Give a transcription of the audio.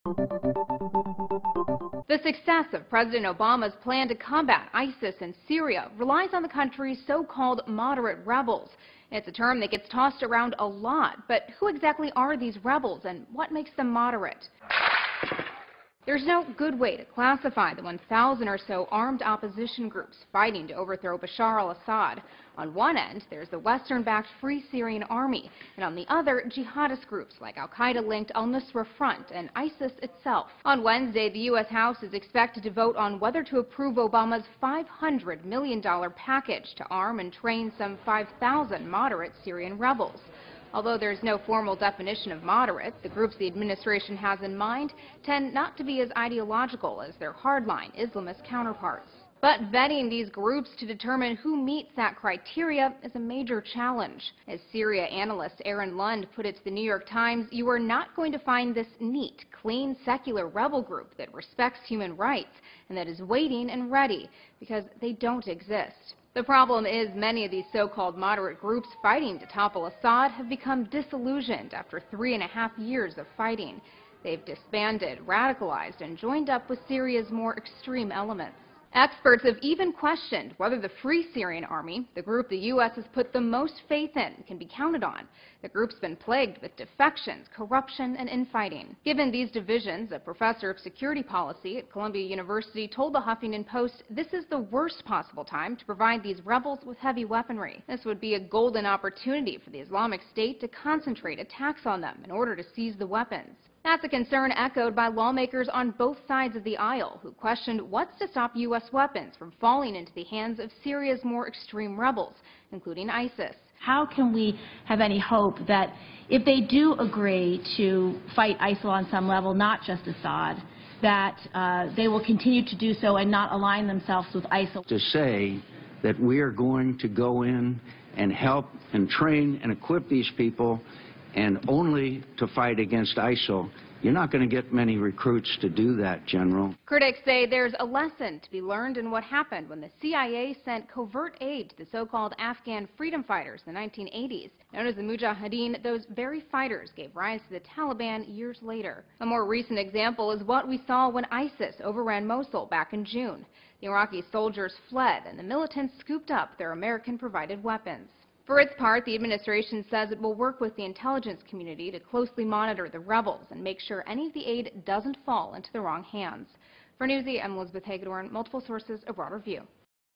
The success of President Obama's plan to combat ISIS in Syria relies on the country's so-called moderate rebels. It's a term that gets tossed around a lot, but who exactly are these rebels and what makes them moderate? There's no good way to classify the 1,000 or so armed opposition groups fighting to overthrow Bashar al-Assad. On one end, there's the Western-backed Free Syrian Army, and on the other, jihadist groups like al-Qaeda-linked al-Nusra Front and ISIS itself. On Wednesday, the U.S. House is expected to vote on whether to approve Obama's $500 million package to arm and train some 5,000 moderate Syrian rebels. Although there's no formal definition of moderate, the groups the administration has in mind tend not to be as ideological as their hardline Islamist counterparts. But vetting these groups to determine who meets that criteria is a major challenge. As Syria analyst Aaron Lund put it to the New York Times, you are not going to find this neat, clean, secular rebel group that respects human rights and that is waiting and ready, because they don't exist. The problem is many of these so-called moderate groups fighting to topple Assad have become disillusioned after 3.5 years of fighting. They've disbanded, radicalized, and joined up with Syria's more extreme elements. Experts have even questioned whether the Free Syrian Army, the group the U.S. has put the most faith in, can be counted on. The group's been plagued with defections, corruption, and infighting. Given these divisions, a professor of security policy at Columbia University told the Huffington Post this is the worst possible time to provide these rebels with heavy weaponry. This would be a golden opportunity for the Islamic State to concentrate attacks on them in order to seize the weapons. That's a concern echoed by lawmakers on both sides of the aisle, who questioned what's to stop U.S. weapons from falling into the hands of Syria's more extreme rebels, including ISIS. How can we have any hope that if they do agree to fight ISIL on some level, not just Assad, that they will continue to do so and not align themselves with ISIL? To say that we are going to go in and help and train and equip these people and only to fight against ISIL, you're not going to get many recruits to do that, General. Critics say there's a lesson to be learned in what happened when the CIA sent covert aid to the so-called Afghan freedom fighters in the 1980s. Known as the Mujahideen, those very fighters gave rise to the Taliban years later. A more recent example is what we saw when ISIS overran Mosul back in June. The Iraqi soldiers fled, and the militants scooped up their American-provided weapons. For its part, the administration says it will work with the intelligence community to closely monitor the rebels and make sure any of the aid doesn't fall into the wrong hands. For Newsy, I'm Elizabeth Hagedorn, multiple sources, a broader view.